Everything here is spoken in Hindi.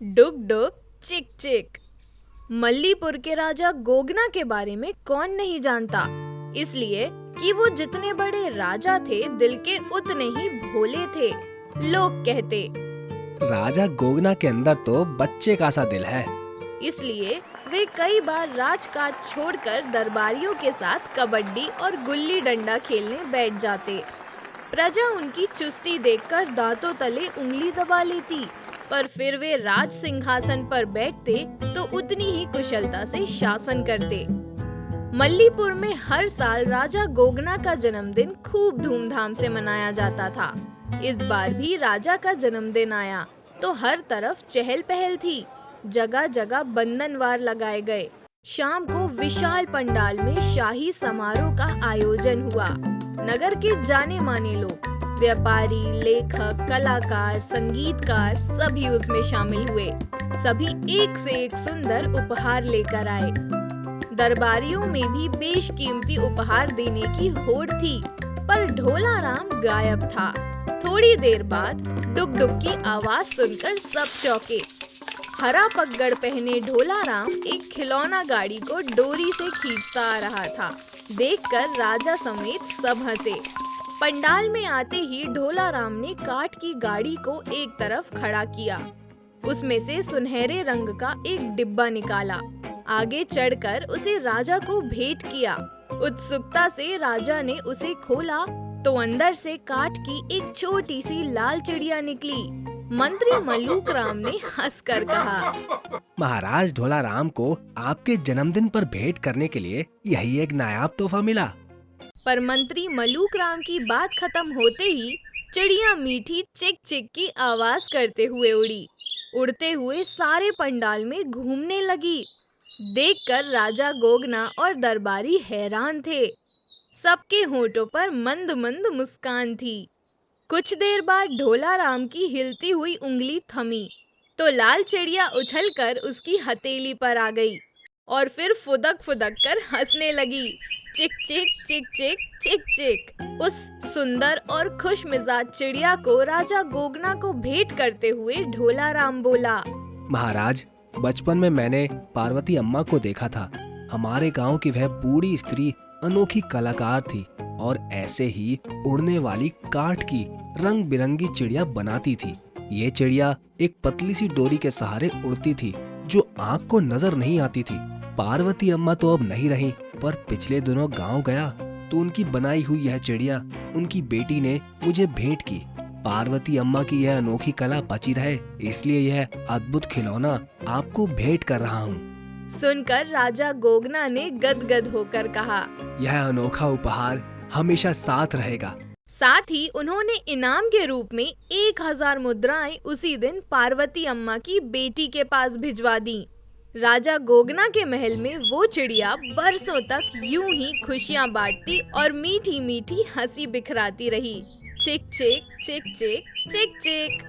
डुक डुक चिक चिक। मल्लीपुर के राजा गोगना के बारे में कौन नहीं जानता, इसलिए कि वो जितने बड़े राजा थे दिल के उतने ही भोले थे। लोग कहते राजा गोगना के अंदर तो बच्चे का सा दिल है। इसलिए वे कई बार राजकाज छोड़कर दरबारियों के साथ कबड्डी और गुल्ली डंडा खेलने बैठ जाते। प्रजा उनकी चुस्ती देखकर दांतों तले उंगली दबा लेती, पर फिर वे राज सिंहासन पर बैठते तो उतनी ही कुशलता से शासन करते। मल्लीपुर में हर साल राजा गोगना का जन्मदिन खूब धूमधाम से मनाया जाता था। इस बार भी राजा का जन्मदिन आया तो हर तरफ चहल पहल थी। जगह जगह बंधनवार लगाए गए। शाम को विशाल पंडाल में शाही समारोह का आयोजन हुआ। नगर के जाने माने लोग, व्यापारी, लेखक, कलाकार, संगीतकार सभी उसमें शामिल हुए। सभी एक से एक सुंदर उपहार लेकर आए। दरबारियों में भी बेशकीमती उपहार देने की होड़ थी, पर ढोलाराम गायब था। थोड़ी देर बाद डुक डुक की आवाज सुनकर सब चौंके। हरा पगड़ पहने ढोलाराम एक खिलौना गाड़ी को डोरी से खींचता आ रहा था। देखकर राजा समेत सब हंसे। पंडाल में आते ही ढोलाराम ने काठ की गाड़ी को एक तरफ खड़ा किया। उसमें से सुनहरे रंग का एक डिब्बा निकाला। आगे चढ़कर उसे राजा को भेंट किया। उत्सुकता से राजा ने उसे खोला तो अंदर से काठ की एक छोटी सी लाल चिड़िया निकली। मंत्री मलूक राम ने हंसकर कहा, महाराज ढोलाराम को आपके जन्मदिन पर भेंट करने के लिए यही एक नायाब तोहफा मिला। पर मंत्री मलूक राम की बात खत्म होते ही चिड़िया मीठी चिक चिक की आवाज करते हुए उड़ी। उड़ते हुए सारे पंडाल में घूमने लगी। देखकर राजा गोगना और दरबारी हैरान थे। सबके होठों पर मंद मंद मुस्कान थी। कुछ देर बाद ढोलाराम की हिलती हुई उंगली थमी तो लाल चिड़िया उछलकर उसकी हथेली पर आ गई और फिर फुदक फुदक कर हंसने लगी। चिक चिक चिक चिक चिक चिक। उस सुंदर और खुश मिजाज चिड़िया को राजा गोगना को भेंट करते हुए ढोलाराम बोला, महाराज, बचपन में मैंने पार्वती अम्मा को देखा था। हमारे गांव की वह बूढ़ी स्त्री अनोखी कलाकार थी और ऐसे ही उड़ने वाली काठ की रंग बिरंगी चिड़िया बनाती थी। ये चिड़िया एक पतली सी डोरी के सहारे उड़ती थी जो आँख को नजर नहीं आती थी। पार्वती अम्मा तो अब नहीं रही, पर पिछले दिनों गांव गया तो उनकी बनाई हुई यह चिड़िया उनकी बेटी ने मुझे भेंट की। पार्वती अम्मा की यह अनोखी कला बची रहे, इसलिए यह अद्भुत खिलौना आपको भेंट कर रहा हूँ। सुनकर राजा गोगना ने गदगद होकर कहा, यह अनोखा उपहार हमेशा साथ रहेगा। साथ ही उन्होंने इनाम के रूप में 1000 मुद्राएं उसी दिन पार्वती अम्मा की बेटी के पास भिजवा दी। राजा गोगना के महल में वो चिड़िया बरसों तक यूं ही खुशियां बांटती और मीठी मीठी हंसी बिखराती रही। चिक चिक चिक चिक चिक चिक।